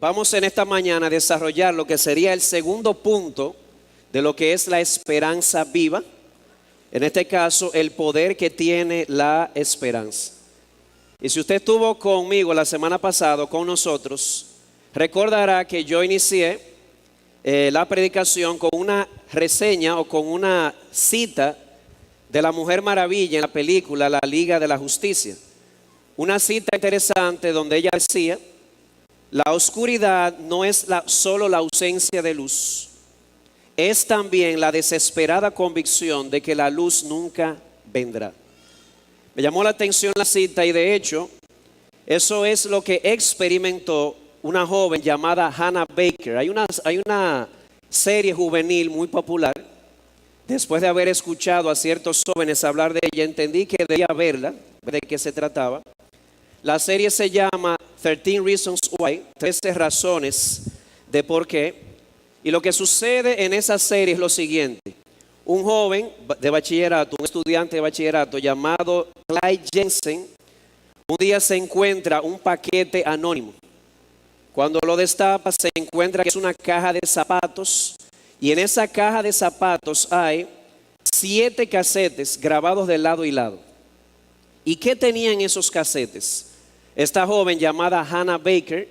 Vamos en esta mañana a desarrollar lo que sería el segundo punto de lo que es la esperanza viva. En este caso, el poder que tiene la esperanza. Y si usted estuvo conmigo la semana pasada, con nosotros, recordará que yo inicié la predicación con una reseña o con una cita de la Mujer Maravilla en la película La Liga de la Justicia. Una cita interesante donde ella decía: la oscuridad no es solo la ausencia de luz, es también la desesperada convicción de que la luz nunca vendrá. Me llamó la atención la cita y de hecho eso es lo que experimentó una joven llamada Hannah Baker. Hay una serie juvenil muy popular. Después de haber escuchado a ciertos jóvenes hablar de ella, entendí que debía verla, de qué se trataba. La serie se llama 13 Reasons Why, 13 razones de por qué. Y lo que sucede en esa serie es lo siguiente. Un joven de bachillerato, un estudiante de bachillerato llamado Clyde Jensen, un día se encuentra un paquete anónimo. Cuando lo destapa se encuentra que es una caja de zapatos y en esa caja de zapatos hay 7 casetes grabados de lado y lado. ¿Y qué tenían esos casetes? Esta joven llamada Hannah Baker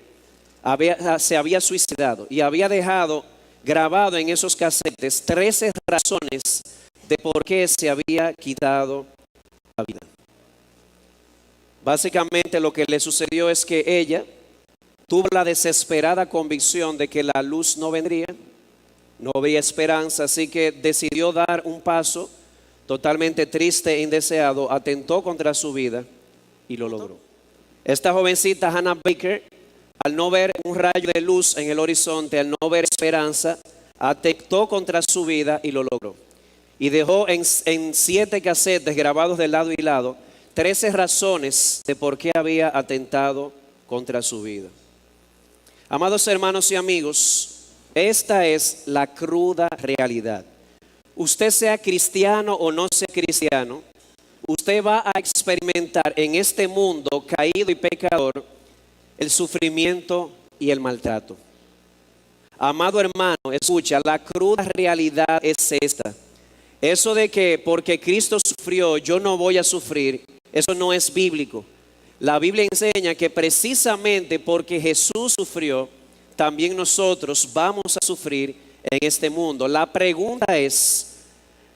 se había suicidado y había dejado grabado en esos casetes 13 razones de por qué se había quitado la vida. Básicamente lo que le sucedió es que ella tuvo la desesperada convicción de que la luz no vendría, no había esperanza, así que decidió dar un paso totalmente triste e indeseado, atentó contra su vida y lo logró. Esta jovencita Hannah Baker, al no ver un rayo de luz en el horizonte, al no ver esperanza, atentó contra su vida y lo logró. Y dejó en 7 casetes grabados de lado y lado 13 razones de por qué había atentado contra su vida. Amados hermanos y amigos, esta es la cruda realidad. Usted sea cristiano o no sea cristiano, usted va a experimentar en este mundo caído y pecador el sufrimiento y el maltrato. Amado hermano, escucha, la cruda realidad es esta. Eso de que porque Cristo sufrió yo no voy a sufrir, eso no es bíblico. La Biblia enseña que precisamente porque Jesús sufrió, también nosotros vamos a sufrir en este mundo. La pregunta es,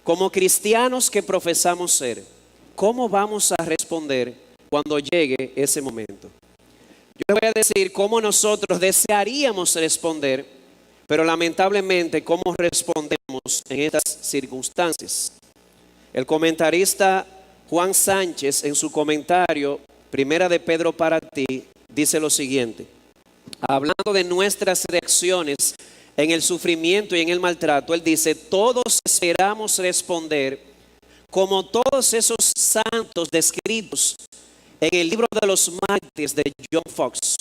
como cristianos que profesamos ser, ¿cómo vamos a responder cuando llegue ese momento? Yo les voy a decir cómo nosotros desearíamos responder, pero lamentablemente cómo respondemos en estas circunstancias. El comentarista Juan Sánchez en su comentario Primera de Pedro para ti dice lo siguiente: hablando de nuestras reacciones en el sufrimiento y en el maltrato, él dice: todos esperamos responder como todos esos santos descritos en el libro de los mártires de John Fox,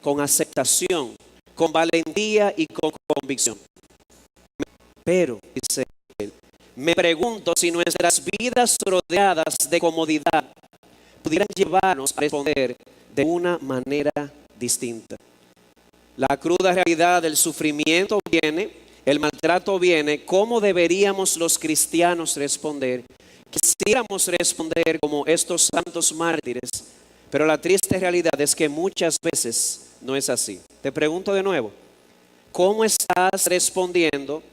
con aceptación, con valentía y con convicción. Pero, dice él, me pregunto si nuestras vidas rodeadas de comodidad pudieran llevarnos a responder de una manera distinta. La cruda realidad del sufrimiento viene, el maltrato viene. ¿Cómo deberíamos los cristianos responder? Quisiéramos responder como estos santos mártires, pero la triste realidad es que muchas veces no es así. Te pregunto de nuevo, ¿cómo estás respondiendo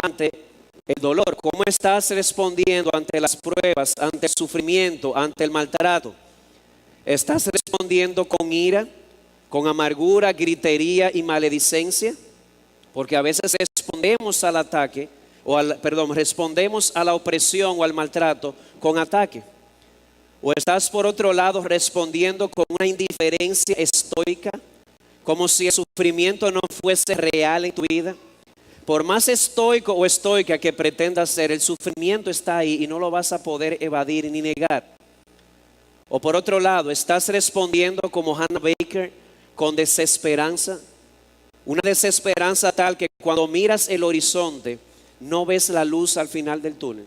ante el dolor? ¿Cómo estás respondiendo ante las pruebas, ante el sufrimiento, ante el maltrato? ¿Estás respondiendo con ira, con amargura, gritería y maledicencia? Porque a veces respondemos al ataque, respondemos a la opresión o al maltrato con ataque. ¿O estás por otro lado respondiendo con una indiferencia estoica, como si el sufrimiento no fuese real en tu vida? Por más estoico o estoica que pretendas ser, el sufrimiento está ahí y no lo vas a poder evadir ni negar. O por otro lado, ¿estás respondiendo como Hannah Baker con desesperanza? Una desesperanza tal que cuando miras el horizonte no ves la luz al final del túnel.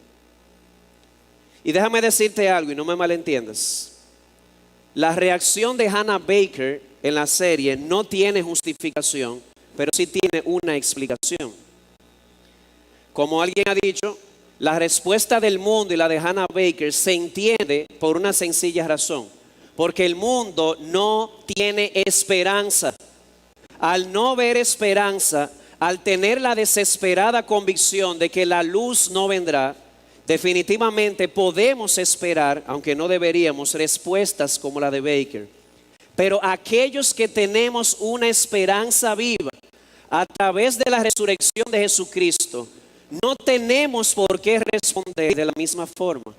Y déjame decirte algo y no me malentiendas. La reacción de Hannah Baker en la serie no tiene justificación, pero sí tiene una explicación. Como alguien ha dicho, la respuesta del mundo y la de Hannah Baker se entiende por una sencilla razón, porque el mundo no tiene esperanza. Al no ver esperanza, al tener la desesperada convicción de que la luz no vendrá, definitivamente podemos esperar, aunque no deberíamos, respuestas como la de Baker. Pero aquellos que tenemos una esperanza viva a través de la resurrección de Jesucristo, no tenemos por qué responder de la misma forma.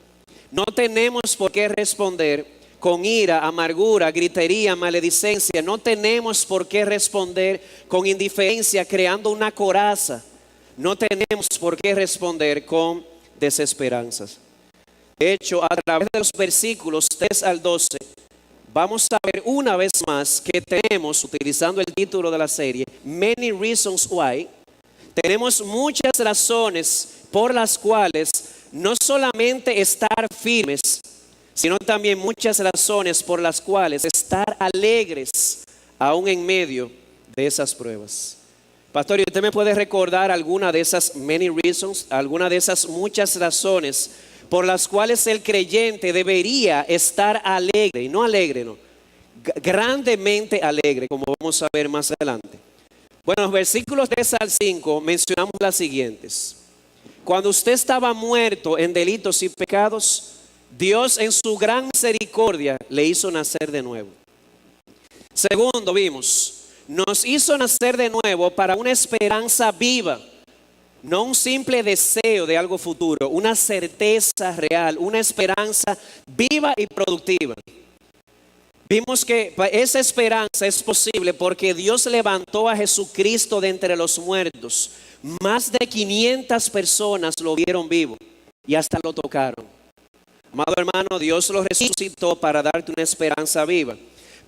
No tenemos por qué responder con ira, amargura, gritería, maledicencia. No tenemos por qué responder con indiferencia, creando una coraza. No tenemos por qué responder con desesperanzas. De hecho, a través de los versículos 3 al 12, vamos a ver una vez más que tenemos, utilizando el título de la serie, Many Reasons Why. Tenemos muchas razones por las cuales no solamente estar firmes, sino también muchas razones por las cuales estar alegres aún en medio de esas pruebas. Pastor, ¿y usted me puede recordar alguna de esas many reasons, alguna de esas muchas razones por las cuales el creyente debería estar alegre? Y no alegre, no, grandemente alegre, como vamos a ver más adelante. Bueno, los versículos 3 al 5 mencionamos las siguientes. Cuando usted estaba muerto en delitos y pecados, Dios en su gran misericordia le hizo nacer de nuevo. Segundo, vimos, nos hizo nacer de nuevo para una esperanza viva, no un simple deseo de algo futuro, una certeza real, una esperanza viva y productiva. Vimos que esa esperanza es posible porque Dios levantó a Jesucristo de entre los muertos. Más de 500 personas lo vieron vivo y hasta lo tocaron. Amado hermano, Dios lo resucitó para darte una esperanza viva.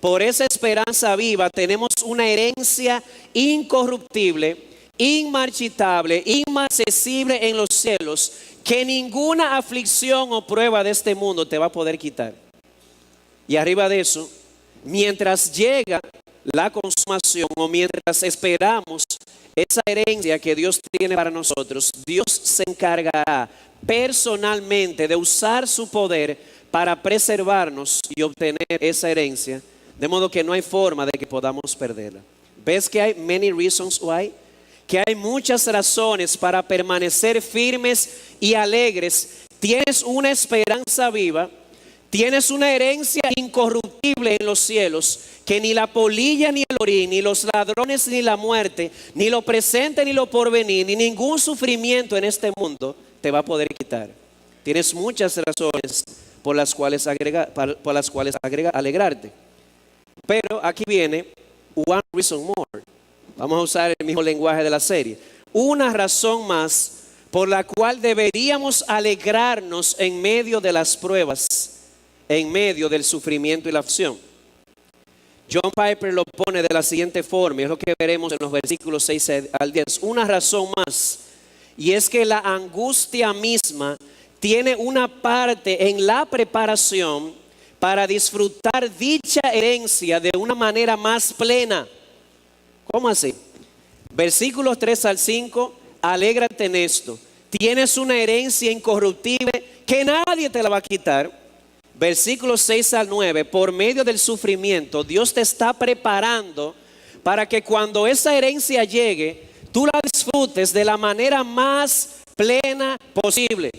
Por esa esperanza viva tenemos una herencia incorruptible, inmarchitable, inmarcesible en los cielos, que ninguna aflicción o prueba de este mundo te va a poder quitar. Y arriba de eso, mientras llega la consumación o mientras esperamos esa herencia que Dios tiene para nosotros, Dios se encargará personalmente de usar su poder para preservarnos y obtener esa herencia, de modo que no hay forma de que podamos perderla. ¿Ves que hay many reasons why? Que hay muchas razones para permanecer firmes y alegres. Tienes una esperanza viva. Tienes una herencia incorruptible en los cielos, que ni la polilla ni el orín, ni los ladrones ni la muerte, ni lo presente ni lo porvenir, ni ningún sufrimiento en este mundo te va a poder quitar. Tienes muchas razones por las cuales alegrarte. Pero aquí viene one reason more. Vamos a usar el mismo lenguaje de la serie. Una razón más por la cual deberíamos alegrarnos en medio de las pruebas, en medio del sufrimiento y la aflicción. John Piper lo pone de la siguiente forma, y es lo que veremos en los versículos 6 al 10. Una razón más, y es que la angustia misma tiene una parte en la preparación para disfrutar dicha herencia de una manera más plena. ¿Cómo así? Versículos 3 al 5, alégrate en esto. Tienes una herencia incorruptible que nadie te la va a quitar. Versículos 6 al 9, por medio del sufrimiento, Dios te está preparando para que cuando esa herencia llegue, tú la disfrutes de la manera más plena posible.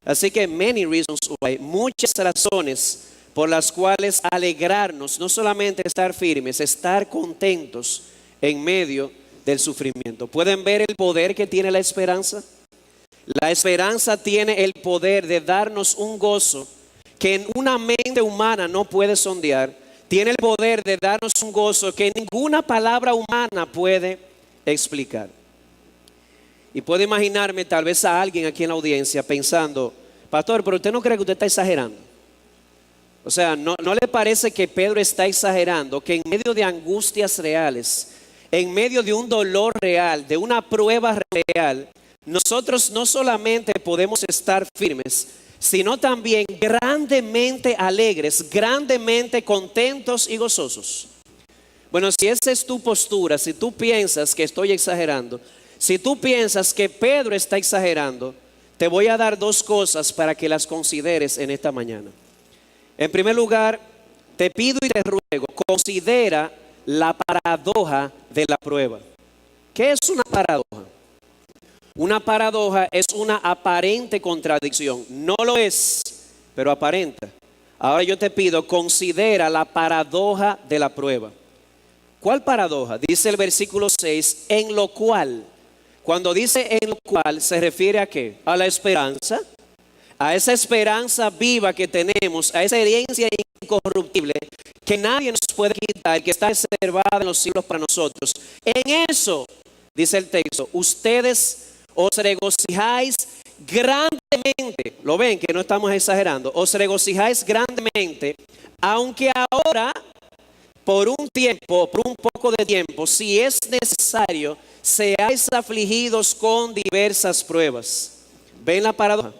Así que many reasons why, muchas razones por las cuales alegrarnos, no solamente estar firmes, estar contentos en medio del sufrimiento. ¿Pueden ver el poder que tiene la esperanza? La esperanza tiene el poder de darnos un gozo que en una mente humana no puede sondear. Tiene el poder de darnos un gozo que ninguna palabra humana puede explicar. Y puedo imaginarme tal vez a alguien aquí en la audiencia pensando, pastor, pero usted no cree que usted está exagerando. O sea, ¿no le parece que Pedro está exagerando? Que en medio de angustias reales, en medio de un dolor real, de una prueba real, nosotros no solamente podemos estar firmes, sino también grandemente alegres, grandemente contentos y gozosos. Bueno, si esa es tu postura, si tú piensas que estoy exagerando, si tú piensas que Pedro está exagerando, te voy a dar dos cosas para que las consideres en esta mañana. En primer lugar, te pido y te ruego, considera la paradoja de la prueba. ¿Qué es una paradoja? Una paradoja es una aparente contradicción. No lo es, pero aparenta. Ahora yo te pido, considera la paradoja de la prueba. ¿Cuál paradoja? Dice el versículo 6, en lo cual. Cuando dice en lo cual, ¿se refiere a qué? A la esperanza. A esa esperanza viva que tenemos, a esa herencia incorruptible que nadie nos puede quitar, que está reservada en los siglos para nosotros. En eso, dice el texto, ustedes os regocijáis grandemente. Lo ven que no estamos exagerando. Os regocijáis grandemente, aunque ahora, por un tiempo, por un poco de tiempo, si es necesario, seáis afligidos con diversas pruebas. ¿Ven la paradoja?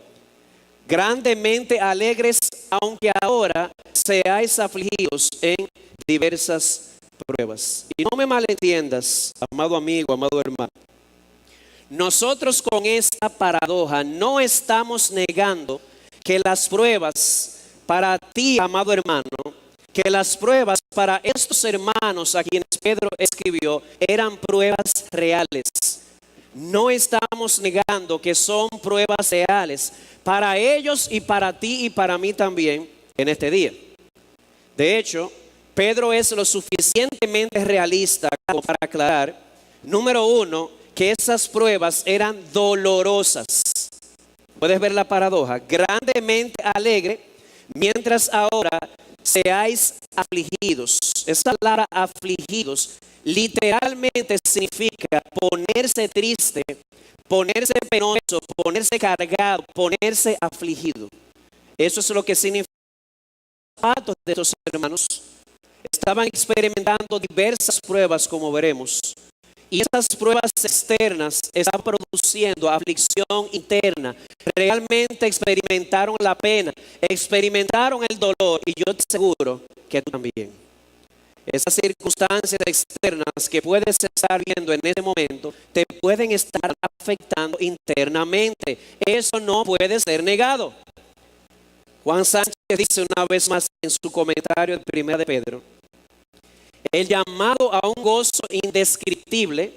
Grandemente alegres, aunque ahora seáis afligidos en diversas pruebas. Y no me malentiendas, amado amigo, amado hermano. Nosotros con esta paradoja no estamos negando que las pruebas para ti, amado hermano, que las pruebas para estos hermanos a quienes Pedro escribió eran pruebas reales. No estamos negando que son pruebas reales para ellos y para ti y para mí también en este día. De hecho, Pedro es lo suficientemente realista como para aclarar, número uno, que esas pruebas eran dolorosas. Puedes ver la paradoja, grandemente alegre, mientras ahora seáis afligidos. Esa palabra afligidos literalmente significa ponerse triste, ponerse penoso, ponerse cargado, ponerse afligido. Eso es lo que significa. Los zapatos de estos hermanos estaban experimentando diversas pruebas, como veremos. Y esas pruebas externas están produciendo aflicción interna. Realmente experimentaron la pena, experimentaron el dolor, y yo te aseguro que tú también. Esas circunstancias externas que puedes estar viendo en ese momento te pueden estar afectando internamente. Eso no puede ser negado. Juan Sánchez dice una vez más en su comentario de 1 de Pedro: el llamado a un gozo indescriptible,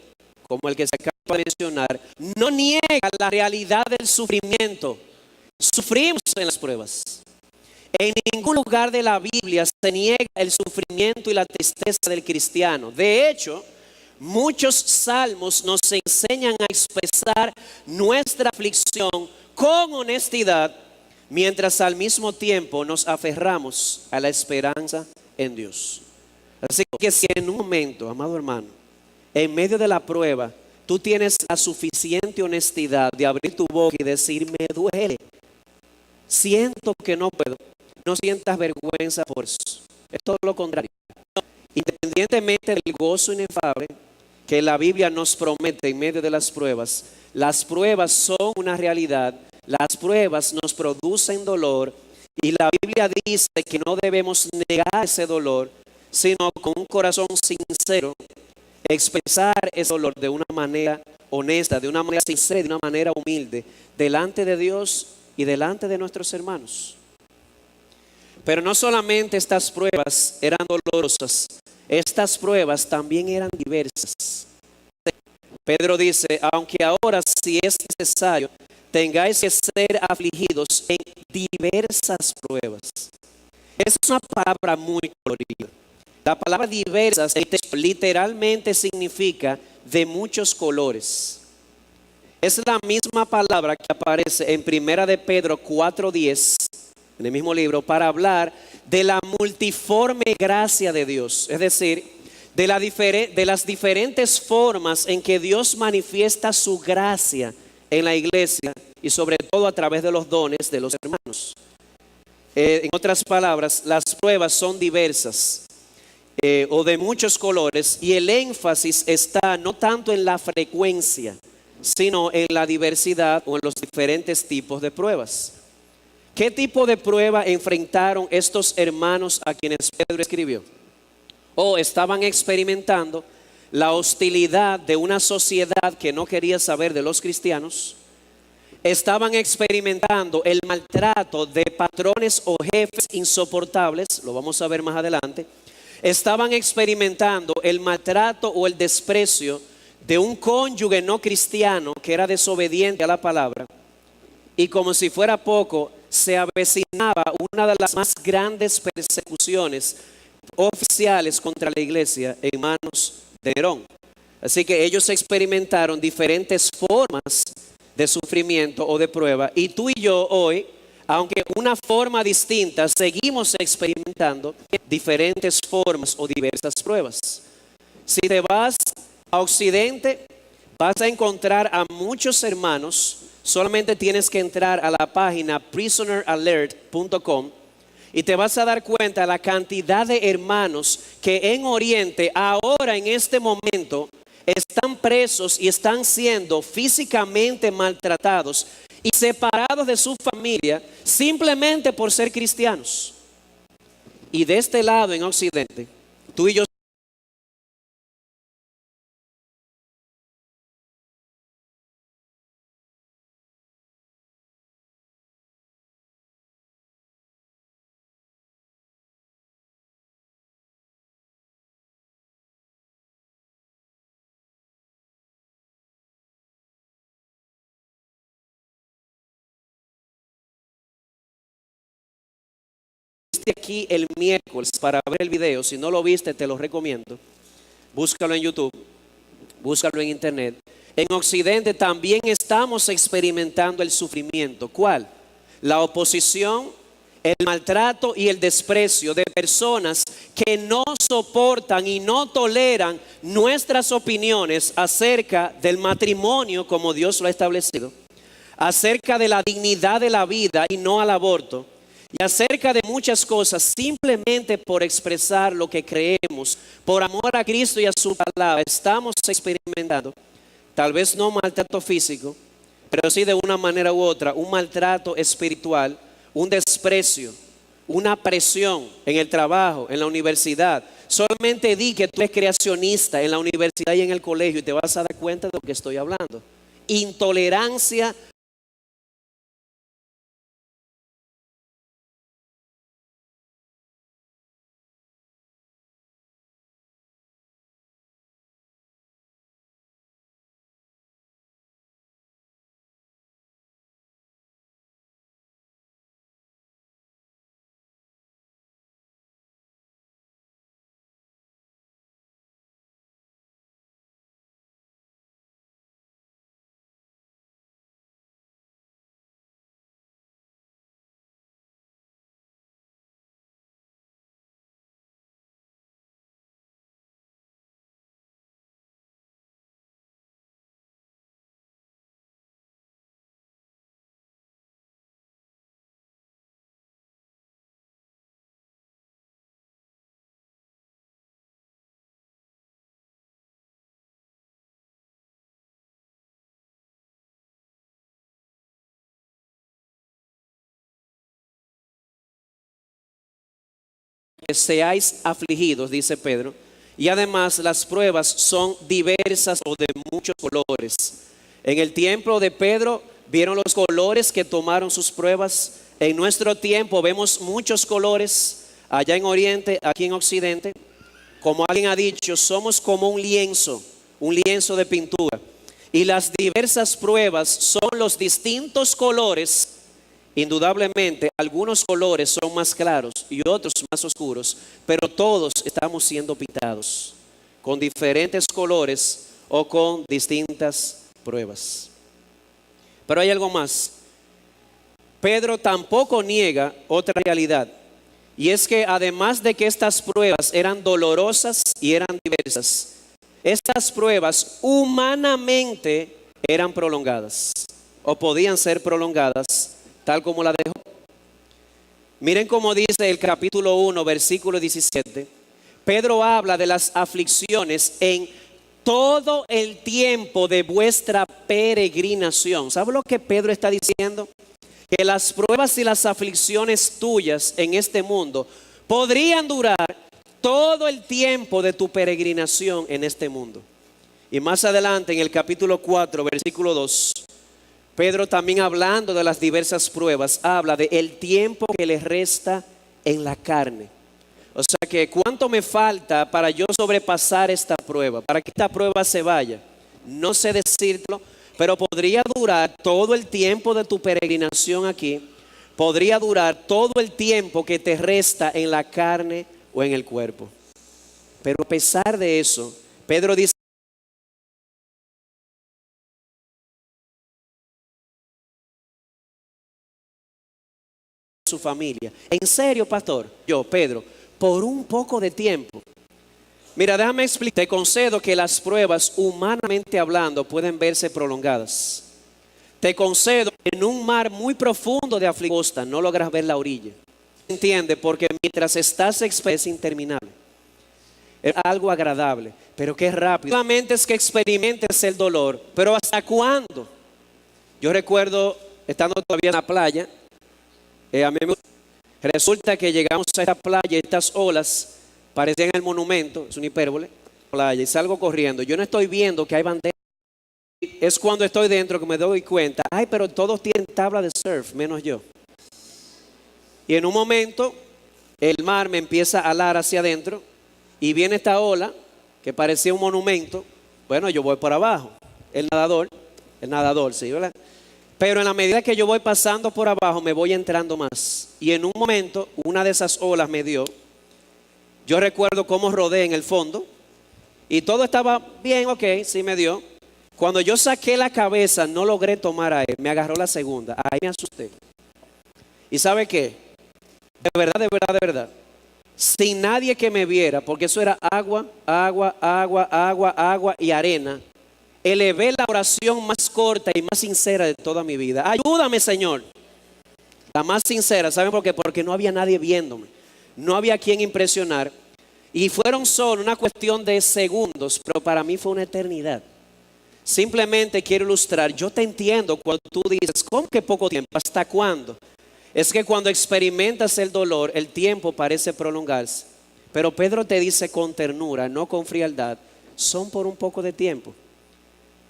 como el que se acaba de mencionar, no niega la realidad del sufrimiento. Sufrimos en las pruebas. En ningún lugar de la Biblia se niega el sufrimiento y la tristeza del cristiano. De hecho, muchos salmos nos enseñan a expresar nuestra aflicción con honestidad, mientras al mismo tiempo nos aferramos a la esperanza en Dios. Así que si en un momento, amado hermano, en medio de la prueba, tú tienes la suficiente honestidad de abrir tu boca y decir, me duele, siento que no puedo, no sientas vergüenza por eso. Es todo lo contrario. Independientemente del gozo inefable que la Biblia nos promete en medio de las pruebas son una realidad. Las pruebas nos producen dolor y la Biblia dice que no debemos negar ese dolor, sino con un corazón sincero, expresar ese dolor de una manera honesta, de una manera sincera y de una manera humilde, delante de Dios y delante de nuestros hermanos. Pero no solamente estas pruebas eran dolorosas, estas pruebas también eran diversas. Pedro dice, aunque ahora si es necesario, tengáis que ser afligidos en diversas pruebas. Esa es una palabra muy colorida. La palabra diversas literalmente significa de muchos colores. Es la misma palabra que aparece en 1 de Pedro 4:10, en el mismo libro, para hablar de la multiforme gracia de Dios. Es decir, de las diferentes formas en que Dios manifiesta su gracia en la iglesia y sobre todo a través de los dones de los hermanos. En otras palabras, las pruebas son diversas o de muchos colores, y el énfasis está no tanto en la frecuencia, sino en la diversidad o en los diferentes tipos de pruebas. ¿Qué tipo de prueba enfrentaron estos hermanos a quienes Pedro escribió? o estaban experimentando la hostilidad de una sociedad que no quería saber de los cristianos. Estaban experimentando el maltrato de patrones o jefes insoportables, lo vamos a ver más adelante. Estaban experimentando el maltrato o el desprecio de un cónyuge no cristiano que era desobediente a la palabra. Y como si fuera poco, se avecinaba una de las más grandes persecuciones oficiales contra la iglesia en manos de Nerón. Así que ellos experimentaron diferentes formas de sufrimiento o de prueba, y tú y yo hoy, aunque una forma distinta, seguimos experimentando diferentes formas o diversas pruebas. Si te vas a Occidente, vas a encontrar a muchos hermanos. Solamente tienes que entrar a la página prisoneralert.com y te vas a dar cuenta de la cantidad de hermanos que en Oriente ahora en este momento están presos y están siendo físicamente maltratados y separados de su familia simplemente por ser cristianos. Y de este lado en Occidente, tú y yo aquí el miércoles para ver el video. Si no lo viste, te lo recomiendo. Búscalo en YouTube, búscalo en internet. En Occidente también estamos experimentando el sufrimiento. ¿Cuál? La oposición, el maltrato y el desprecio de personas que no soportan y no toleran nuestras opiniones acerca del matrimonio como Dios lo ha establecido, acerca de la dignidad de la vida y no al aborto, y acerca de muchas cosas simplemente por expresar lo que creemos, por amor a Cristo y a su palabra. Estamos experimentando, tal vez no maltrato físico, pero sí de una manera u otra, un maltrato espiritual, un desprecio, una presión en el trabajo, en la universidad. Solamente di que tú eres creacionista en la universidad y en el colegio y te vas a dar cuenta de lo que estoy hablando. Intolerancia. Que seáis afligidos, dice Pedro, y además las pruebas son diversas o de muchos colores. En el tiempo de Pedro vieron los colores que tomaron sus pruebas. En nuestro tiempo vemos muchos colores, allá en Oriente, aquí en Occidente. Como alguien ha dicho, somos como un lienzo de pintura, y las diversas pruebas son los distintos colores. Indudablemente, algunos colores son más claros y otros más oscuros, pero todos estamos siendo pintados con diferentes colores o con distintas pruebas. Pero hay algo más. Pedro tampoco niega otra realidad, y es que además de que estas pruebas eran dolorosas y eran diversas, estas pruebas humanamente eran prolongadas o podían ser prolongadas, tal como la dejó. Miren cómo dice el capítulo 1, versículo 17. Pedro habla de las aflicciones en todo el tiempo de vuestra peregrinación. ¿Sabe lo que Pedro está diciendo? Que las pruebas y las aflicciones tuyas en este mundo podrían durar todo el tiempo de tu peregrinación en este mundo. Y más adelante en el capítulo 4, versículo 2, Pedro también hablando de las diversas pruebas, habla de el tiempo que le resta en la carne. O sea que cuánto me falta para yo sobrepasar esta prueba, para que esta prueba se vaya. No sé decirlo, pero podría durar todo el tiempo de tu peregrinación aquí. Podría durar todo el tiempo que te resta en la carne o en el cuerpo. Pero a pesar de eso, Pedro dice a su familia: ¿en serio, pastor? Yo, Pedro, por un poco de tiempo. Mira, déjame explicar. Te concedo que las pruebas, humanamente hablando, pueden verse prolongadas. Te concedo que en un mar muy profundo de aflicción no logras ver la orilla. ¿Entiende? Porque mientras estás es interminable. Es algo agradable, pero que es rápido. Solamente es que experimentes el dolor. Pero ¿hasta cuándo? Yo recuerdo, estando todavía en la playa, resulta que llegamos a esta playa y estas olas parecían el monumento, es una hipérbole, playa, y salgo corriendo. Yo no estoy viendo que hay banderas. Es cuando estoy dentro que me doy cuenta, ay, pero todos tienen tabla de surf, menos yo. Y en un momento el mar me empieza a alar hacia adentro y viene esta ola que parecía un monumento. Bueno, yo voy por abajo, el nadador, sí, ¿verdad? Pero en la medida que yo voy pasando por abajo me voy entrando más. Y en un momento una de esas olas me dio. Yo recuerdo cómo rodé en el fondo y todo estaba bien, ok, sí me dio. Cuando yo saqué la cabeza no logré tomar aire, me agarró la segunda, ahí me asusté. ¿Y sabe qué? De verdad, de verdad, de verdad, sin nadie que me viera, porque eso era agua, agua, agua, agua, agua y arena, elevé la oración más corta y más sincera de toda mi vida. Ayúdame, Señor. La más sincera, ¿saben por qué? Porque no había nadie viéndome, no había quien impresionar. Y fueron solo una cuestión de segundos, pero para mí fue una eternidad. Simplemente quiero ilustrar, yo te entiendo cuando tú dices, ¿cómo que poco tiempo? ¿Hasta cuándo? Es que cuando experimentas el dolor, el tiempo parece prolongarse. Pero Pedro te dice con ternura, no con frialdad, son por un poco de tiempo.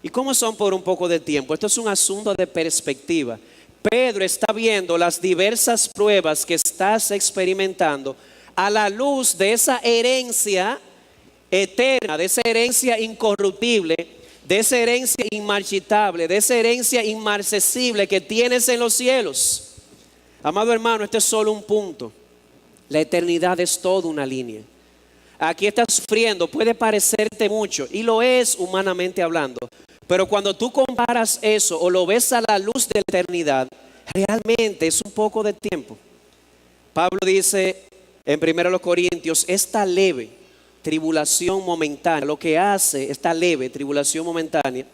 ¿Y cómo son por un poco de tiempo? Esto es un asunto de perspectiva. Pedro está viendo las diversas pruebas que estás experimentando a la luz de esa herencia eterna, de esa herencia incorruptible, de esa herencia inmarchitable, de esa herencia inmarcesible que tienes en los cielos. Amado hermano, este es solo un punto. La eternidad es toda una línea. Aquí estás sufriendo, puede parecerte mucho, y lo es humanamente hablando. Pero cuando tú comparas eso o lo ves a la luz de la eternidad, realmente es un poco de tiempo. Pablo dice en 1 Corintios, esta leve tribulación momentánea, lo que hace, esta leve tribulación momentánea,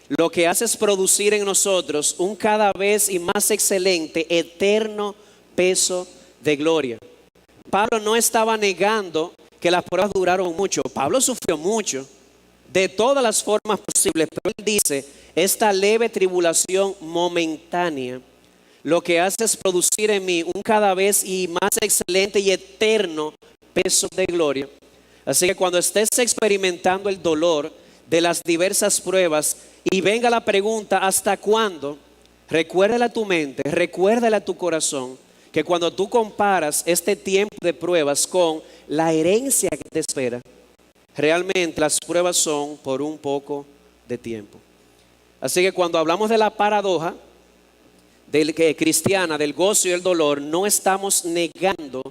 lo que hace es producir en nosotros un cada vez y más excelente, eterno peso de gloria. Pablo no estaba negando que las pruebas duraron mucho. Pablo sufrió mucho, de todas las formas posibles, pero él dice, esta leve tribulación momentánea, lo que hace es producir en mí un cada vez y más excelente y eterno peso de gloria. Así que cuando estés experimentando el dolor de las diversas pruebas y venga la pregunta, ¿hasta cuándo? Recuérdale a tu mente, recuérdale a tu corazón que cuando tú comparas este tiempo de pruebas con la herencia que te espera, realmente las pruebas son por un poco de tiempo. Así que cuando hablamos de la paradoja cristiana, del gozo y el dolor, no estamos negando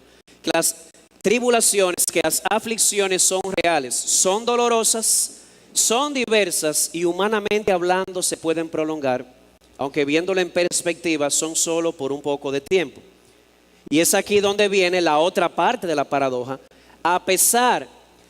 que las tribulaciones, que las aflicciones son reales, son dolorosas, son diversas y humanamente hablando se pueden prolongar, aunque viéndolo en perspectiva son solo por un poco de tiempo. Y es aquí donde viene la otra parte de la paradoja. A pesar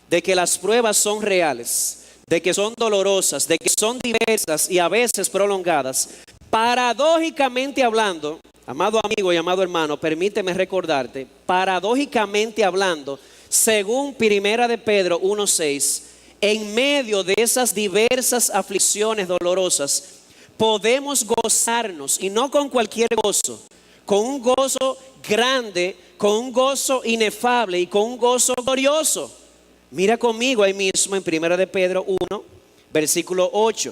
de que las pruebas son reales, de que son dolorosas, de que son diversas y a veces prolongadas, paradójicamente hablando, amado amigo y amado hermano, permíteme recordarte, paradójicamente hablando, según Primera de Pedro 1:6, en medio de esas diversas aflicciones dolorosas, podemos gozarnos, y no con cualquier gozo, con un gozo grande, con un gozo inefable y con un gozo glorioso. Mira conmigo ahí mismo en 1 de Pedro 1, versículo 8.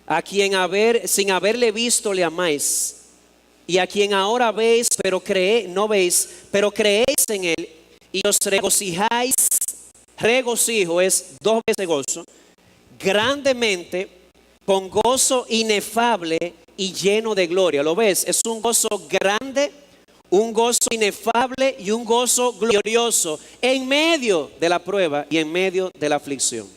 A quien sin haberle visto le amáis, y a quien ahora veis, pero no veis, pero creéis en él, y os regocijáis. Regocijo es dos veces gozo, grandemente, con gozo inefable y lleno de gloria. ¿Lo ves? Es un gozo grande, un gozo inefable y un gozo glorioso en medio de la prueba y en medio de la aflicción.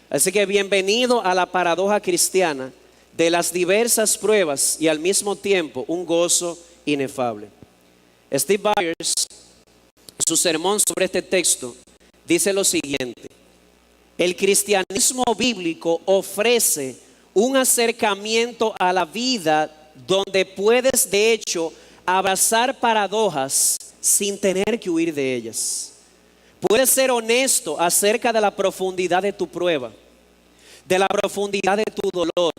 Así que bienvenido a la paradoja cristiana de las diversas pruebas y al mismo tiempo un gozo inefable. Steve Byers, en su sermón sobre este texto, dice lo siguiente: el cristianismo bíblico ofrece un acercamiento a la vida donde puedes de hecho abrazar paradojas sin tener que huir de ellas. Puedes ser honesto acerca de la profundidad de tu prueba, de la profundidad de tu dolor,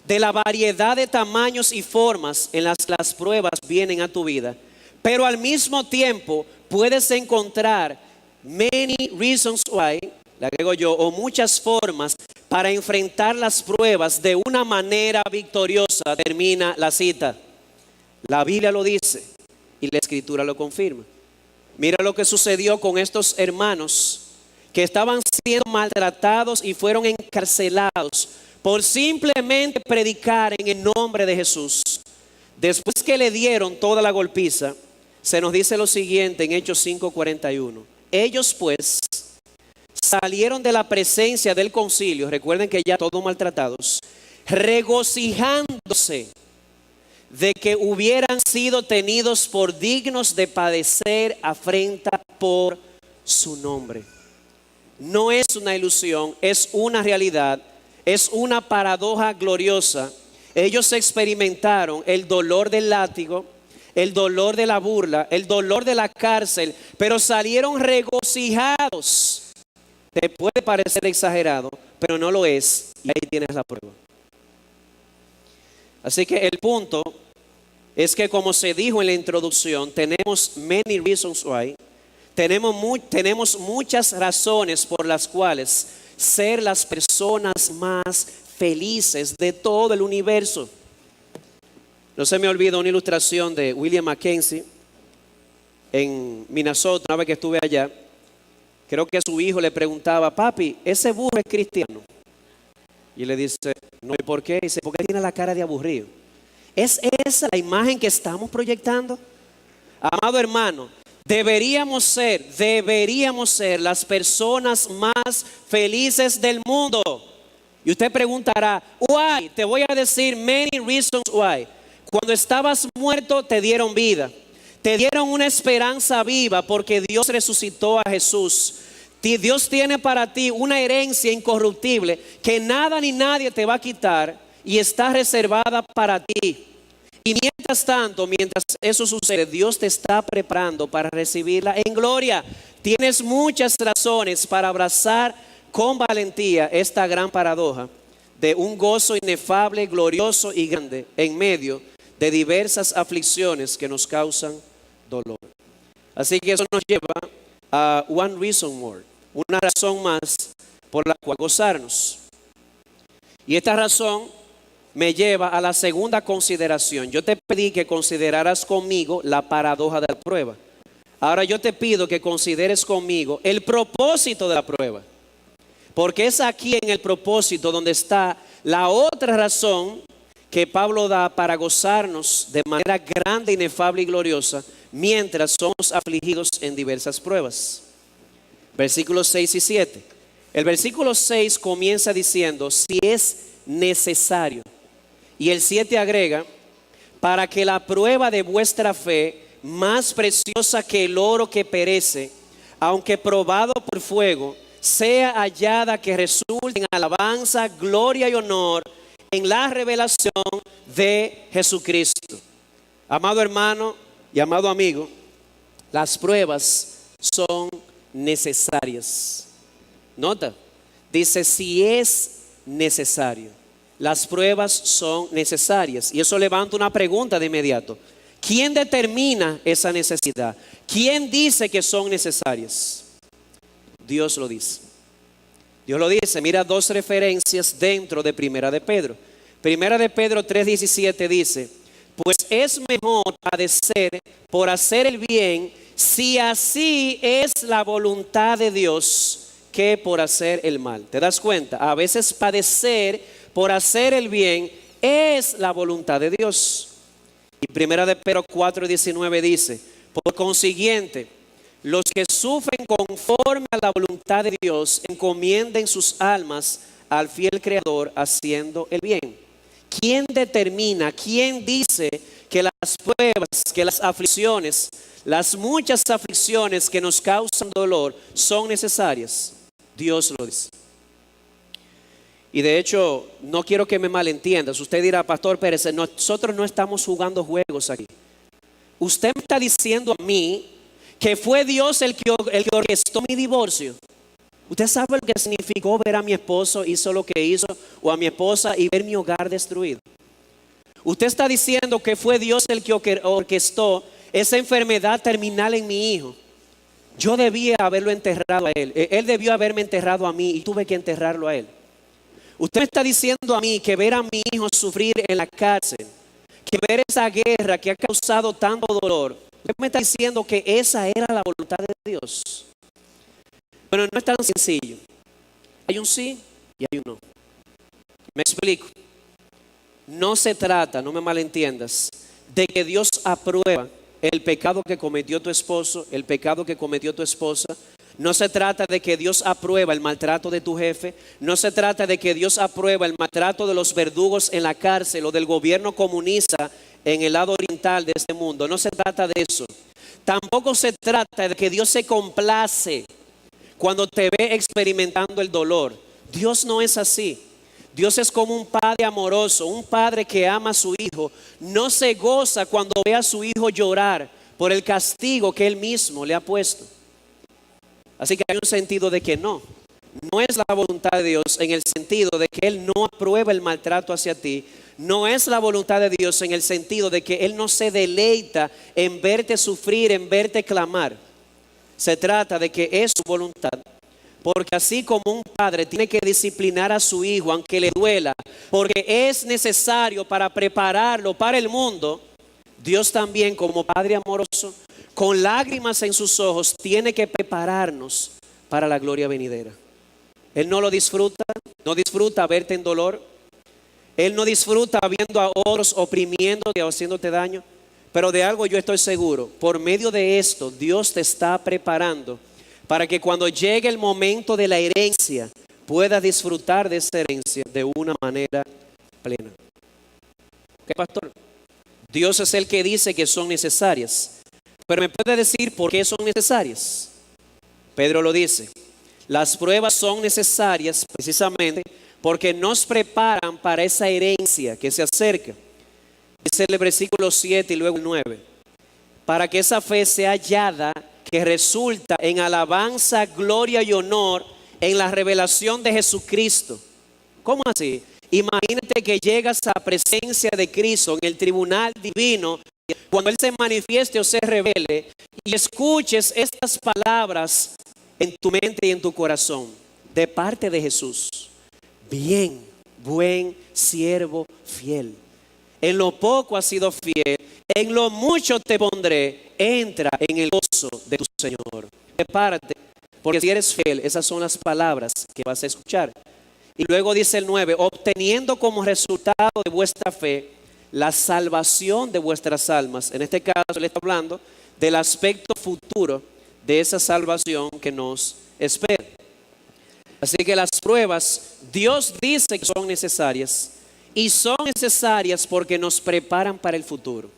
de la variedad de tamaños y formas en las que las pruebas vienen a tu vida. Pero al mismo tiempo puedes encontrar many reasons why, le agrego yo, o muchas formas para enfrentar las pruebas de una manera victoriosa. Termina la cita. La Biblia lo dice y la Escritura lo confirma. Mira lo que sucedió con estos hermanos que estaban siendo maltratados y fueron encarcelados por simplemente predicar en el nombre de Jesús. Después que le dieron toda la golpiza, se nos dice lo siguiente en Hechos 5:41. Ellos pues salieron de la presencia del concilio, recuerden que ya todos maltratados, regocijándose de que hubieran sido tenidos por dignos de padecer afrenta por su nombre. No es una ilusión, es una realidad, es una paradoja gloriosa. Ellos experimentaron el dolor del látigo, el dolor de la burla, el dolor de la cárcel, pero salieron regocijados. Te puede parecer exagerado, pero no lo es, y ahí tienes la prueba. Así que el punto es que, como se dijo en la introducción, tenemos many reasons why, tenemos muchas razones por las cuales ser las personas más felices de todo el universo. No se me olvida una ilustración de William Mackenzie en Minnesota, una vez que estuve allá. Creo que su hijo le preguntaba: papi, ¿ese burro es cristiano? Y le dice: no. ¿Y por qué? Dice: porque tiene la cara de aburrido. ¿Es esa la imagen que estamos proyectando? Amado hermano, deberíamos ser las personas más felices del mundo. Y usted preguntará: why? Te voy a decir many reasons why. Cuando estabas muerto te dieron vida, te dieron una esperanza viva porque Dios resucitó a Jesús. Dios tiene para ti una herencia incorruptible que nada ni nadie te va a quitar y está reservada para ti. Y mientras tanto, mientras eso sucede, Dios te está preparando para recibirla en gloria. Tienes muchas razones para abrazar con valentía esta gran paradoja de un gozo inefable, glorioso y grande en medio de diversas aflicciones que nos causan dolor. Así que eso nos lleva a one reason more, una razón más por la cual gozarnos. Y esta razón me lleva a la segunda consideración. Yo te pedí que consideraras conmigo la paradoja de la prueba. Ahora yo te pido que consideres conmigo el propósito de la prueba. Porque es aquí en el propósito donde está la otra razón que Pablo da para gozarnos de manera grande, inefable y gloriosa mientras somos afligidos en diversas pruebas. Versículos 6 y 7. El versículo 6 comienza diciendo: si es necesario. Y el 7 agrega: para que la prueba de vuestra fe, más preciosa que el oro que perece, aunque probado por fuego, sea hallada que resulte en alabanza, gloria y honor en la revelación de Jesucristo. Amado hermano y amado amigo, las pruebas son necesarias. Nota, dice: si es necesario. Las pruebas son necesarias. Y eso levanta una pregunta de inmediato: ¿Quién determina esa necesidad? ¿Quién dice que son necesarias? Dios lo dice. Dios lo dice. Mira dos referencias dentro de Primera de Pedro. Primera de Pedro 3:17 dice: pues es mejor padecer por hacer el bien, si así es la voluntad de Dios, que por hacer el mal. ¿Te das cuenta? A veces padecer por hacer el bien es la voluntad de Dios. Y Primera de Pedro 4:19 dice: por consiguiente, los que sufren conforme a la voluntad de Dios, encomienden sus almas al fiel Creador haciendo el bien. ¿Quién determina, quién dice que las pruebas, que las aflicciones, las muchas aflicciones que nos causan dolor son necesarias? Dios lo dice. Y de hecho, no quiero que me malentiendas. Usted dirá: Pastor Pérez, nosotros no estamos jugando juegos aquí. Usted me está diciendo a mí que fue Dios el que orquestó mi divorcio. Usted sabe lo que significó ver a mi esposo hizo lo que hizo, o a mi esposa, y ver mi hogar destruido. Usted está diciendo que fue Dios el que orquestó esa enfermedad terminal en mi hijo. Yo debía haberlo enterrado a él. Él debió haberme enterrado a mí y tuve que enterrarlo a él. Usted me está diciendo a mí que ver a mi hijo sufrir en la cárcel, que ver esa guerra que ha causado tanto dolor, usted me está diciendo que esa era la voluntad de Dios. Bueno, no es tan sencillo. Hay un sí y hay un no. Me explico. No se trata, no me malentiendas, de que Dios aprueba el pecado que cometió tu esposo, el pecado que cometió tu esposa. No se trata de que Dios aprueba el maltrato de tu jefe. No se trata de que Dios aprueba el maltrato de los verdugos en la cárcel o del gobierno comunista en el lado oriental de este mundo. No se trata de eso. Tampoco se trata de que Dios se complace cuando te ve experimentando el dolor. Dios no es así. Dios es como un padre amoroso, un padre que ama a su hijo. No se goza cuando ve a su hijo llorar por el castigo que él mismo le ha puesto. Así que hay un sentido de que no es la voluntad de Dios, en el sentido de que Él no aprueba el maltrato hacia ti. No es la voluntad de Dios en el sentido de que Él no se deleita en verte sufrir, en verte clamar. Se trata de que es su voluntad. Porque así como un padre tiene que disciplinar a su hijo aunque le duela, porque es necesario para prepararlo para el mundo, Dios también, como Padre amoroso, con lágrimas en sus ojos, tiene que prepararnos para la gloria venidera. Él no lo disfruta, no disfruta verte en dolor. Él no disfruta viendo a otros oprimiéndote o haciéndote daño. Pero de algo yo estoy seguro: por medio de esto, Dios te está preparando para que cuando llegue el momento de la herencia, puedas disfrutar de esa herencia de una manera plena. ¿Qué, pastor? Dios es el que dice que son necesarias. Pero ¿me puede decir por qué son necesarias? Pedro lo dice. Las pruebas son necesarias precisamente porque nos preparan para esa herencia que se acerca. Dice el versículo 7 y luego el 9. Para que esa fe sea hallada, que resulta en alabanza, gloria y honor en la revelación de Jesucristo. ¿Cómo así? Imagínate que llegas a la presencia de Cristo en el tribunal divino, cuando Él se manifieste o se revele, y escuches estas palabras en tu mente y en tu corazón, de parte de Jesús: bien, buen siervo fiel. En lo poco has sido fiel, en lo mucho te pondré. Entra en el gozo de tu Señor. Prepárate, porque si eres fiel, esas son las palabras que vas a escuchar. Y luego dice el 9: obteniendo como resultado de vuestra fe la salvación de vuestras almas. En este caso le está hablando del aspecto futuro de esa salvación que nos espera. Así que las pruebas, Dios dice que son necesarias, y son necesarias porque nos preparan para el futuro.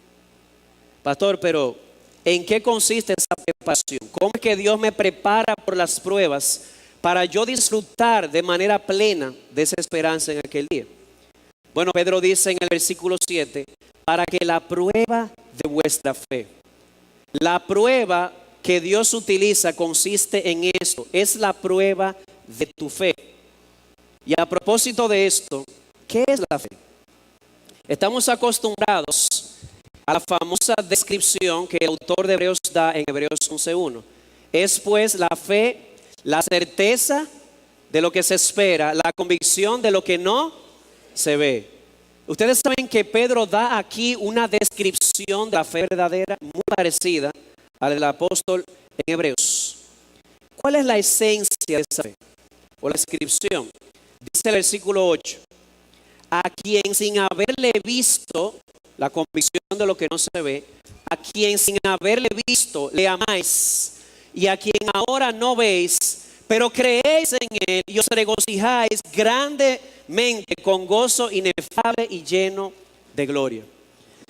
Pastor, pero ¿en qué consiste esa preparación? ¿Cómo es que Dios me prepara por las pruebas para yo disfrutar de manera plena de esa esperanza en aquel día? Bueno, Pedro dice en el versículo 7: para que la prueba de vuestra fe. La prueba que Dios utiliza consiste en esto: es la prueba de tu fe. Y a propósito de esto, ¿qué es la fe? Estamos acostumbrados a la famosa descripción que el autor de Hebreos da en Hebreos 11:1. Es pues la fe, la certeza de lo que se espera, la convicción de lo que no se ve. Ustedes saben que Pedro da aquí una descripción de la fe verdadera muy parecida a la del apóstol en Hebreos. ¿Cuál es la esencia de esa fe? O la descripción. Dice el versículo 8. A quien sin haberle visto, la convicción de lo que no se ve, a quien sin haberle visto le amáis, y a quien ahora no veis, pero creéis en él y os regocijáis grandemente con gozo inefable y lleno de gloria.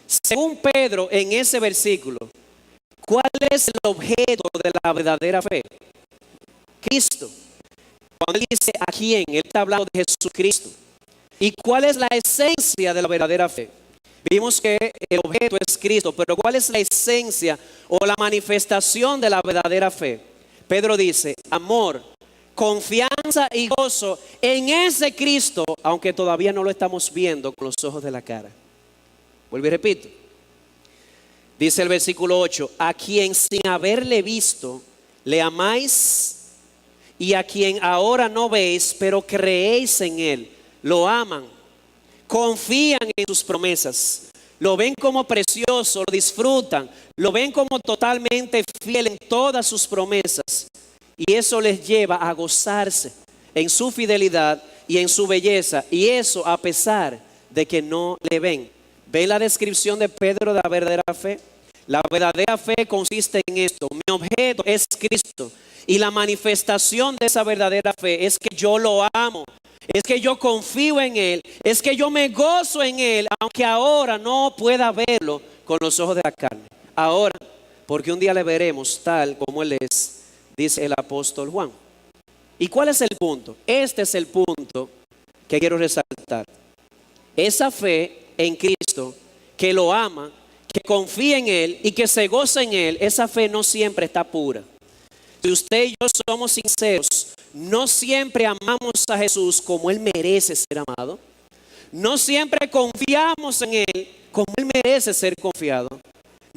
Según Pedro, en ese versículo, ¿cuál es el objeto de la verdadera fe? Cristo. Cuando él dice a quién, él está hablando de Jesucristo. ¿Y cuál es la esencia de la verdadera fe? Vimos que el objeto es Cristo, pero ¿cuál es la esencia o la manifestación de la verdadera fe? Pedro dice, amor, confianza y gozo en ese Cristo, aunque todavía no lo estamos viendo con los ojos de la cara. Vuelvo y repito. Dice el versículo 8, a quien sin haberle visto le amáis, y a quien ahora no veis, pero creéis en él, lo aman, confían en sus promesas, lo ven como precioso, lo disfrutan, lo ven como totalmente fiel en todas sus promesas, y eso les lleva a gozarse en su fidelidad y en su belleza, y eso a pesar de que no le ven. ¿Ven la descripción de Pedro de la verdadera fe? La verdadera fe consiste en esto: mi objeto es Cristo, y la manifestación de esa verdadera fe es que yo lo amo, es que yo confío en él, es que yo me gozo en él, aunque ahora no pueda verlo con los ojos de la carne. Ahora, porque un día le veremos tal como él es, dice el apóstol Juan. ¿Y cuál es el punto? Este es el punto que quiero resaltar. Esa fe en Cristo, que lo ama, que confía en él y que se goza en él, esa fe no siempre está pura. Si usted y yo somos sinceros, no siempre amamos a Jesús como él merece ser amado. No siempre confiamos en él como él merece ser confiado.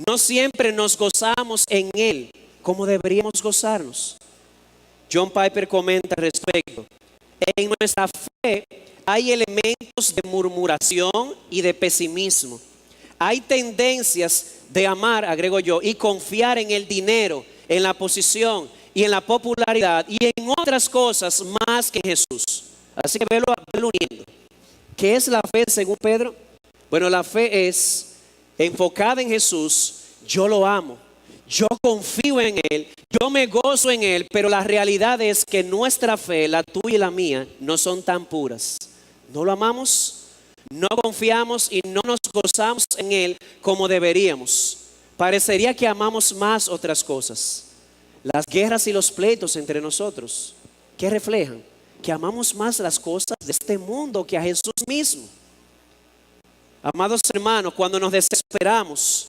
No siempre nos gozamos en él como deberíamos gozarnos. John Piper comenta al respecto: en nuestra fe hay elementos de murmuración y de pesimismo. Hay tendencias de amar, agrego yo, y confiar en el dinero, en la posición y en la popularidad y en otras cosas más que en Jesús. Así que velo uniendo. ¿Qué es la fe según Pedro? Bueno, la fe es enfocada en Jesús. Yo lo amo, yo confío en él, yo me gozo en él, pero la realidad es que nuestra fe, la tuya y la mía, no son tan puras. No lo amamos, no confiamos y no nos gozamos en él como deberíamos. Parecería que amamos más otras cosas. Las guerras y los pleitos entre nosotros, ¿qué reflejan? Que amamos más las cosas de este mundo que a Jesús mismo. Amados hermanos, cuando nos desesperamos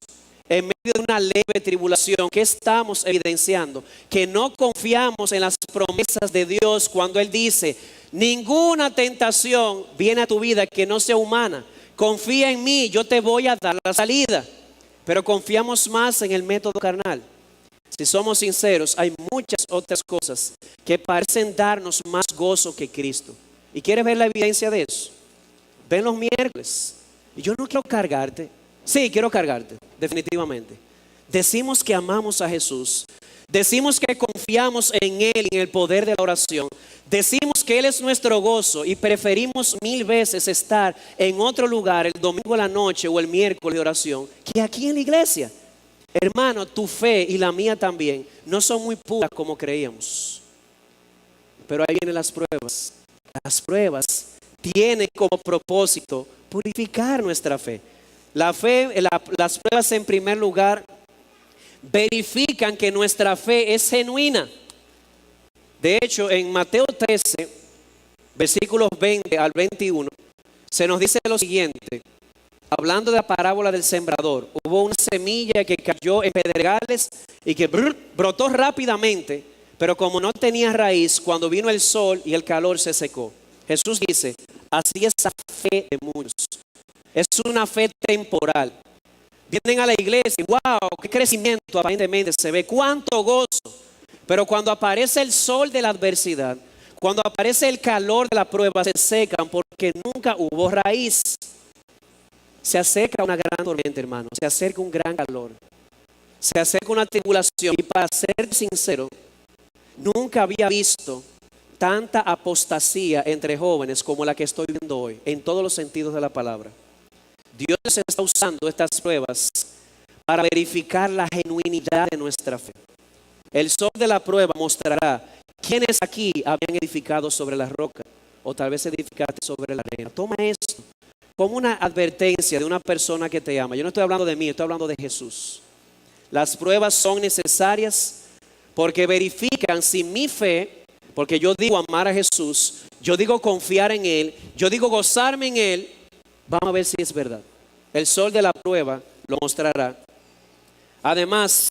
en medio de una leve tribulación, ¿qué estamos evidenciando? Que no confiamos en las promesas de Dios cuando Él dice: ninguna tentación viene a tu vida que no sea humana. Confía en mí, yo te voy a dar la salida. Pero confiamos más en el método carnal. Si somos sinceros, hay muchas otras cosas que parecen darnos más gozo que Cristo. ¿Y quieres ver la evidencia de eso? Ven los miércoles. Y yo no quiero cargarte. Sí, quiero cargarte, definitivamente. Decimos que amamos a Jesús. Decimos que confiamos en Él y en el poder de la oración. Decimos que Él es nuestro gozo y preferimos 1000 veces estar en otro lugar el domingo a la noche o el miércoles de oración que aquí en la iglesia. Hermano, tu fe y la mía también no son muy puras como creíamos. Pero ahí vienen las pruebas. Las pruebas tienen como propósito purificar nuestra fe. La fe, las pruebas en primer lugar verifican que nuestra fe es genuina. De hecho, en Mateo 13, versículos 20 al 21, se nos dice lo siguiente. Hablando de la parábola del sembrador, hubo una semilla que cayó en pedregales y que brotó rápidamente, pero como no tenía raíz, cuando vino el sol y el calor se secó. Jesús dice: así es la fe de muchos. Es una fe temporal. Vienen a la iglesia y wow, qué crecimiento aparentemente se ve, cuánto gozo. Pero cuando aparece el sol de la adversidad, cuando aparece el calor de la prueba, se secan porque nunca hubo raíz. Se acerca una gran tormenta, hermano. Se acerca un gran calor. Se acerca una tribulación. Y para ser sincero, nunca había visto tanta apostasía entre jóvenes como la que estoy viendo hoy, en todos los sentidos de la palabra. Dios está usando estas pruebas para verificar la genuinidad de nuestra fe. El sol de la prueba mostrará quiénes aquí habían edificado sobre la roca o tal vez edificaste sobre la arena. Toma esto como una advertencia de una persona que te ama. Yo no estoy hablando de mí, estoy hablando de Jesús. Las pruebas son necesarias porque verifican si mi fe, porque yo digo amar a Jesús, yo digo confiar en Él, yo digo gozarme en Él. Vamos a ver si es verdad. El sol de la prueba lo mostrará. Además,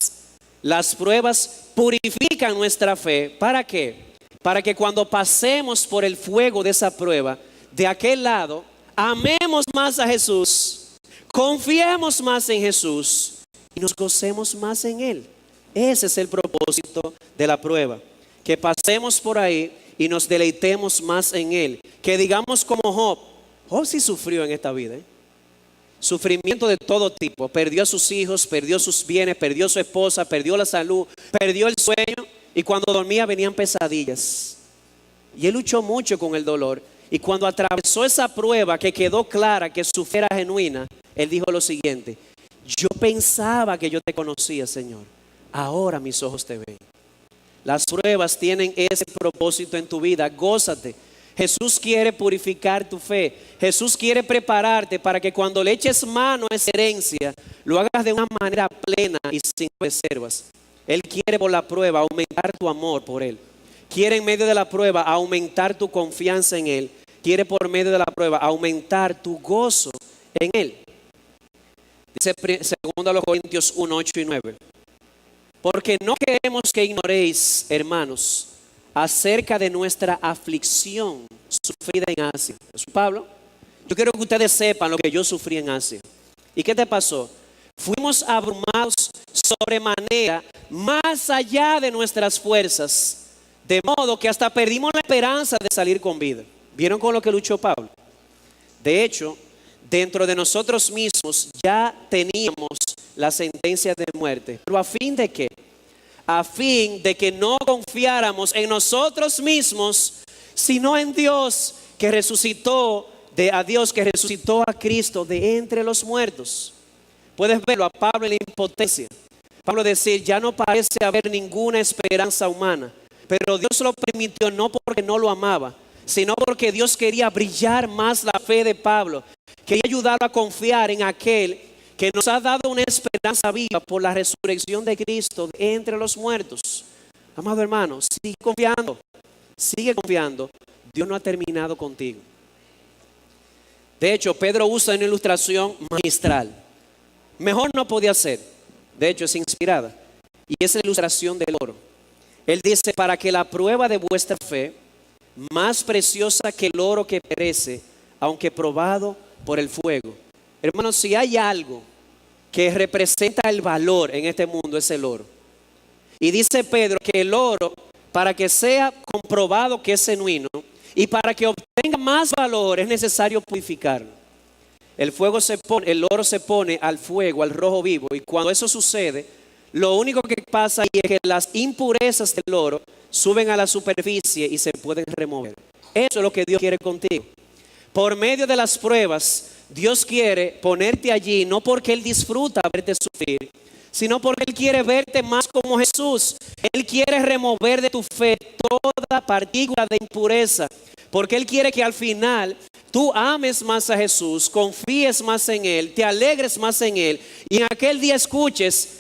las pruebas purifican nuestra fe. ¿Para qué? Para que cuando pasemos por el fuego de esa prueba, de aquel lado, amemos más a Jesús, confiemos más en Jesús y nos gocemos más en Él. Ese es el propósito de la prueba. Que pasemos por ahí y nos deleitemos más en Él. Que digamos como Job. Job sí sufrió en esta vida, sufrimiento de todo tipo. Perdió a sus hijos, perdió sus bienes, perdió a su esposa, perdió la salud, perdió el sueño. Y cuando dormía venían pesadillas. Y él luchó mucho con el dolor. Y cuando atravesó esa prueba que quedó clara que su fe era genuina, él dijo lo siguiente: yo pensaba que yo te conocía, Señor. Ahora mis ojos te ven. Las pruebas tienen ese propósito en tu vida. Gózate. Jesús quiere purificar tu fe. Jesús quiere prepararte para que cuando le eches mano a esa herencia, lo hagas de una manera plena y sin reservas. Él quiere por la prueba aumentar tu amor por Él. Quiere en medio de la prueba aumentar tu confianza en Él. Quiere por medio de la prueba aumentar tu gozo en Él. Dice 2 Corintios 1, 8 y 9. Porque no queremos que ignoréis, hermanos, acerca de nuestra aflicción sufrida en Asia. ¿Es Pablo? Yo quiero que ustedes sepan lo que yo sufrí en Asia. ¿Y qué te pasó? Fuimos abrumados sobremanera, más allá de nuestras fuerzas, de modo que hasta perdimos la esperanza de salir con vida. ¿Vieron con lo que luchó Pablo? De hecho, dentro de nosotros mismos ya teníamos la sentencia de muerte. ¿Pero a fin de qué? A fin de que no confiáramos en nosotros mismos, sino en Dios que resucitó a Cristo de entre los muertos. Puedes verlo a Pablo en la impotencia. Pablo decir, ya no parece haber ninguna esperanza humana, pero Dios lo permitió no porque no lo amaba, sino porque Dios quería brillar más la fe de Pablo. Quería ayudarlo a confiar en aquel que nos ha dado una esperanza viva por la resurrección de Cristo de entre los muertos. Amado hermano, sigue confiando. Dios no ha terminado contigo. De hecho, Pedro usa una ilustración magistral. Mejor no podía ser. De hecho, es inspirada. Y es la ilustración del oro. Él dice, para que la prueba de vuestra fe, más preciosa que el oro que perece, aunque probado por el fuego. Hermanos, si hay algo que representa el valor en este mundo, es el oro. Y dice Pedro que el oro, para que sea comprobado que es genuino y para que obtenga más valor, es necesario purificarlo. El oro se pone al fuego, al rojo vivo, y cuando eso sucede, lo único que pasa es que las impurezas del oro suben a la superficie y se pueden remover. Eso es lo que Dios quiere contigo. Por medio de las pruebas, Dios quiere ponerte allí, no porque Él disfruta verte sufrir, sino porque Él quiere verte más como Jesús. Él quiere remover de tu fe toda partícula de impureza, porque Él quiere que al final tú ames más a Jesús, confíes más en Él, te alegres más en Él, y en aquel día escuches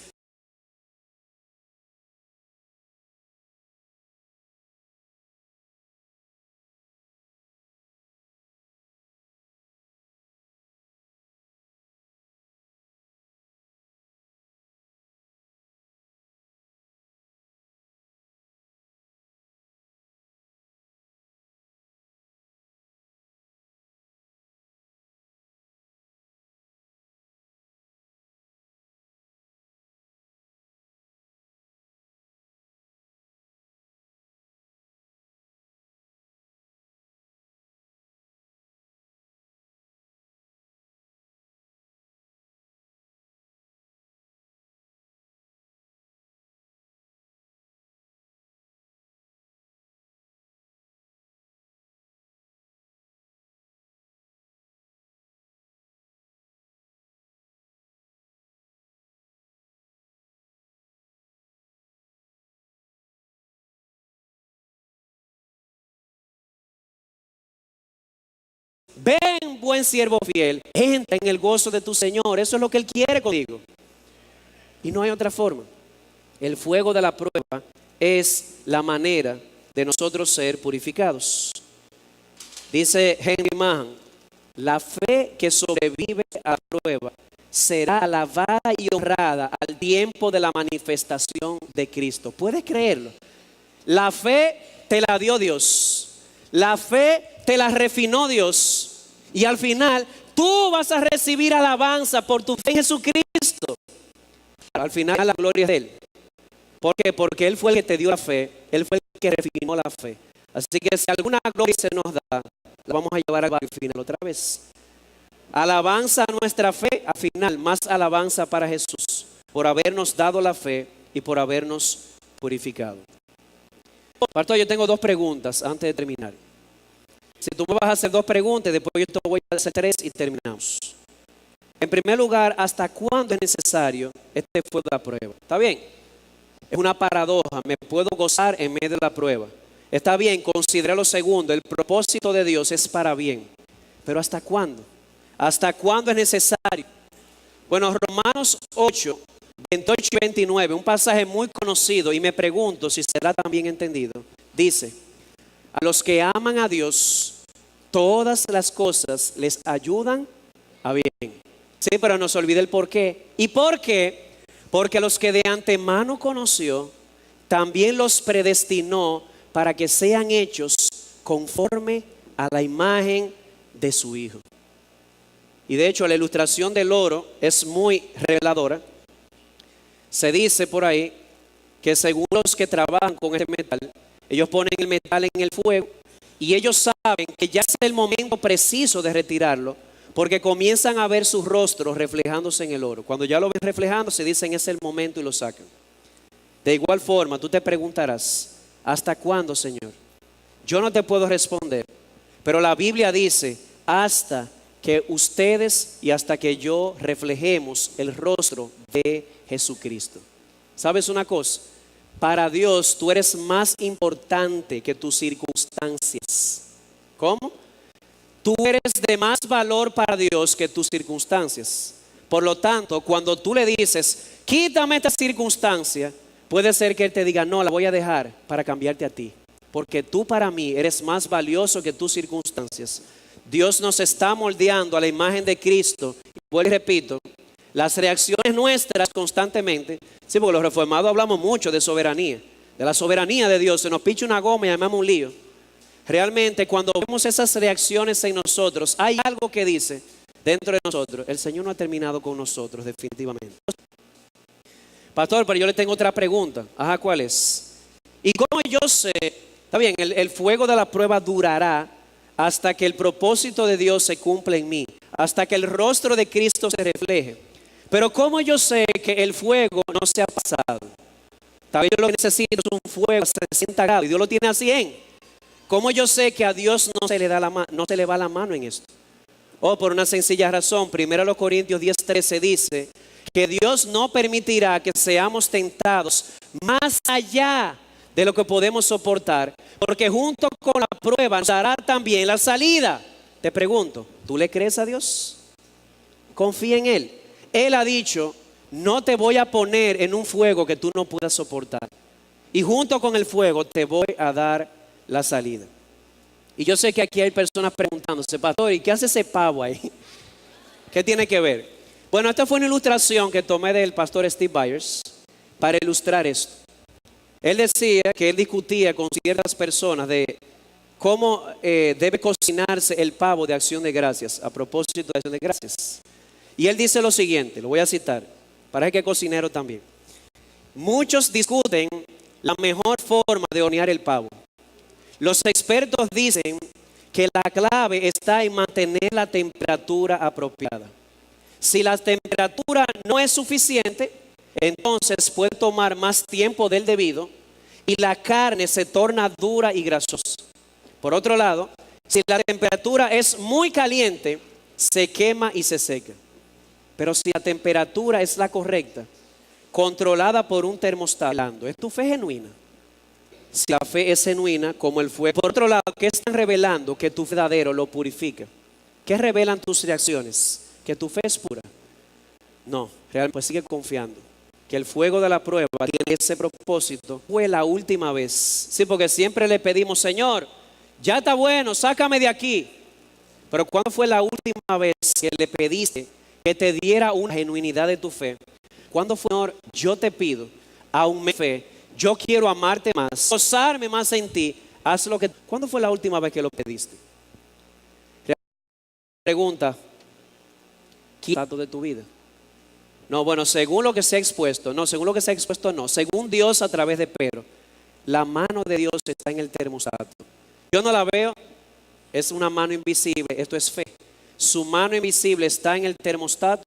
ven buen siervo fiel, entra en el gozo de tu Señor. Eso es lo que Él quiere contigo. Y no hay otra forma. El fuego de la prueba es la manera de nosotros ser purificados. Dice Henry Mahan, la fe que sobrevive a la prueba será alabada y honrada al tiempo de la manifestación de Cristo. ¿Puedes creerlo? La fe te la dio Dios. La fe te la refinó Dios. Y al final tú vas a recibir alabanza por tu fe en Jesucristo. Al final la gloria es de Él. ¿Por qué? Porque Él fue el que te dio la fe. Él fue el que refinó la fe. Así que si alguna gloria se nos da, la vamos a llevar al final otra vez. Alabanza a nuestra fe, al final más alabanza para Jesús, por habernos dado la fe y por habernos purificado. Pastor, yo tengo dos preguntas antes de terminar. Si tú me vas a hacer dos preguntas, después yo te voy a hacer tres y terminamos. En primer lugar, ¿hasta cuándo es necesario este fuego de la prueba? ¿Está bien? Es una paradoja, me puedo gozar en medio de la prueba. Está bien, considera lo segundo, el propósito de Dios es para bien. Pero ¿hasta cuándo? ¿Hasta cuándo es necesario? Bueno, Romanos 8, 28 y 29, un pasaje muy conocido, y me pregunto si será también entendido. Dice, a los que aman a Dios, todas las cosas les ayudan a bien. Sí, pero no se olvide el por qué. ¿Y por qué? Porque a los que de antemano conoció, también los predestinó para que sean hechos conforme a la imagen de su Hijo. Y de hecho la ilustración del oro es muy reveladora. Se dice por ahí que según los que trabajan con este metal, ellos ponen el metal en el fuego y ellos saben que ya es el momento preciso de retirarlo, porque comienzan a ver sus rostros reflejándose en el oro. Cuando ya lo ven reflejándose, dicen es el momento y lo sacan. De igual forma, tú te preguntarás, ¿hasta cuándo, Señor? Yo no te puedo responder, pero la Biblia dice, hasta que ustedes y hasta que yo reflejemos el rostro de Jesucristo. ¿Sabes una cosa? Para Dios tú eres más importante que tus circunstancias. ¿Cómo? Tú eres de más valor para Dios que tus circunstancias. Por lo tanto, cuando tú le dices, quítame esta circunstancia, puede ser que Él te diga, no, la voy a dejar para cambiarte a ti. Porque tú para mí eres más valioso que tus circunstancias. Dios nos está moldeando a la imagen de Cristo. Y vuelvo y repito, las reacciones nuestras constantemente, sí, porque los reformados hablamos mucho de soberanía, de la soberanía de Dios. Se nos picha una goma y llamamos un lío. Realmente cuando vemos esas reacciones en nosotros, hay algo que dice dentro de nosotros, el Señor no ha terminado con nosotros definitivamente. Pastor, pero yo le tengo otra pregunta. Ajá, ¿cuál es? ¿Y cómo yo sé? Está bien, el fuego de la prueba durará hasta que el propósito de Dios se cumpla en mí, hasta que el rostro de Cristo se refleje. Pero ¿cómo yo sé que el fuego no se ha pasado? Tal vez yo lo que necesito es un fuego a 60 grados y Dios lo tiene a 100. ¿Cómo yo sé que a Dios no se le va la mano en esto? Por una sencilla razón. 1 Corintios 10:13 dice que Dios no permitirá que seamos tentados más allá de lo que podemos soportar, porque junto con la prueba nos dará también la salida. Te pregunto, ¿tú le crees a Dios? Confía en Él. Él ha dicho, no te voy a poner en un fuego que tú no puedas soportar. Y junto con el fuego te voy a dar la salida. Y yo sé que aquí hay personas preguntándose, pastor, ¿y qué hace ese pavo ahí? ¿Qué tiene que ver? Bueno, esta fue una ilustración que tomé del pastor Steve Byers para ilustrar esto. Él decía que él discutía con ciertas personas de cómo debe cocinarse el pavo de acción de gracias, a propósito de acción de gracias. Y él dice lo siguiente, lo voy a citar, para que es cocinero también. Muchos discuten la mejor forma de hornear el pavo. Los expertos dicen que la clave está en mantener la temperatura apropiada. Si la temperatura no es suficiente, entonces puede tomar más tiempo del debido y la carne se torna dura y grasosa. Por otro lado, si la temperatura es muy caliente, se quema y se seca. Pero si la temperatura es la correcta, controlada por un termostato, ¿es tu fe genuina? Si la fe es genuina como el fuego. Por otro lado, ¿qué están revelando? Que tu verdadero lo purifica. ¿Qué revelan tus reacciones? Que tu fe es pura. No, realmente pues sigue confiando que el fuego de la prueba tiene ese propósito. Fue la última vez. Sí, porque siempre le pedimos, Señor, ya está bueno, sácame de aquí. Pero ¿cuándo fue la última vez que le pediste que te diera una genuinidad de tu fe? ¿Cuándo fue, Señor, yo te pido, aumente fe, yo quiero amarte más, gozarme más en ti, haz lo que... ¿Cuándo fue la última vez que lo pediste? Pregunta, ¿qué es el dato de tu vida? No, bueno, según lo que se ha expuesto, no, según lo que se ha expuesto, no, según Dios a través de Pedro, la mano de Dios está en el termostato. Yo no la veo, es una mano invisible, esto es fe. Su mano invisible está en el termostato.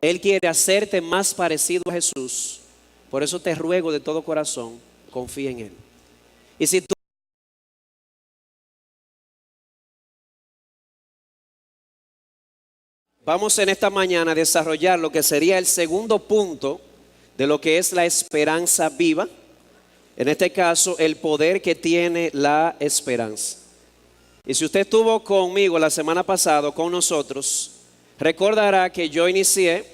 Él quiere hacerte más parecido a Jesús. Por eso te ruego de todo corazón, confía en Él. Y si tú vamos en esta mañana a desarrollar lo que sería el segundo punto de lo que es la esperanza viva. En este caso, el poder que tiene la esperanza. Y si usted estuvo conmigo la semana pasada, con nosotros, recordará que yo inicié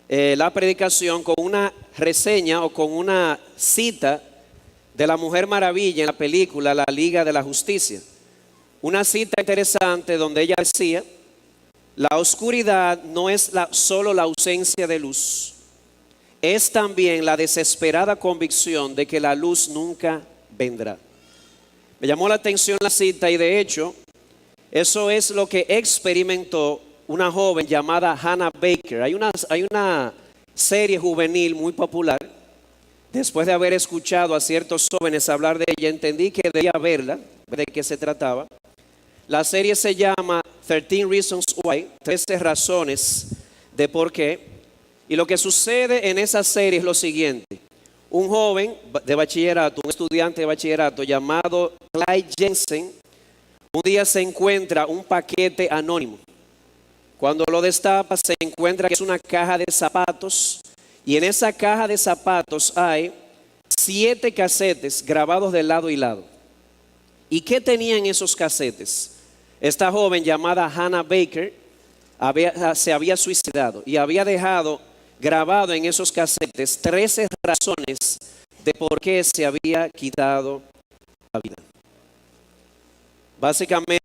la predicación con una reseña o con una cita de la Mujer Maravilla en la película La Liga de la Justicia. Una cita interesante donde ella decía: la oscuridad no es solo la ausencia de luz, es también la desesperada convicción de que la luz nunca vendrá. Me llamó la atención la cita y de hecho eso es lo que experimentó una joven llamada Hannah Baker. Hay una serie juvenil muy popular. Después de haber escuchado a ciertos jóvenes hablar de ella, entendí que debía verla, de qué se trataba. La serie se llama 13 Reasons Why, 13 razones de por qué. Y lo que sucede en esa serie es lo siguiente. Un joven de bachillerato, un estudiante de bachillerato llamado Clyde Jensen, un día se encuentra un paquete anónimo. Cuando lo destapa se encuentra que es una caja de zapatos y en esa caja de zapatos hay 7 casetes grabados de lado y lado. ¿Y qué tenían esos casetes? Esta joven llamada Hannah Baker se había suicidado y había dejado grabado en esos casetes 13 razones de por qué se había quitado la vida. Básicamente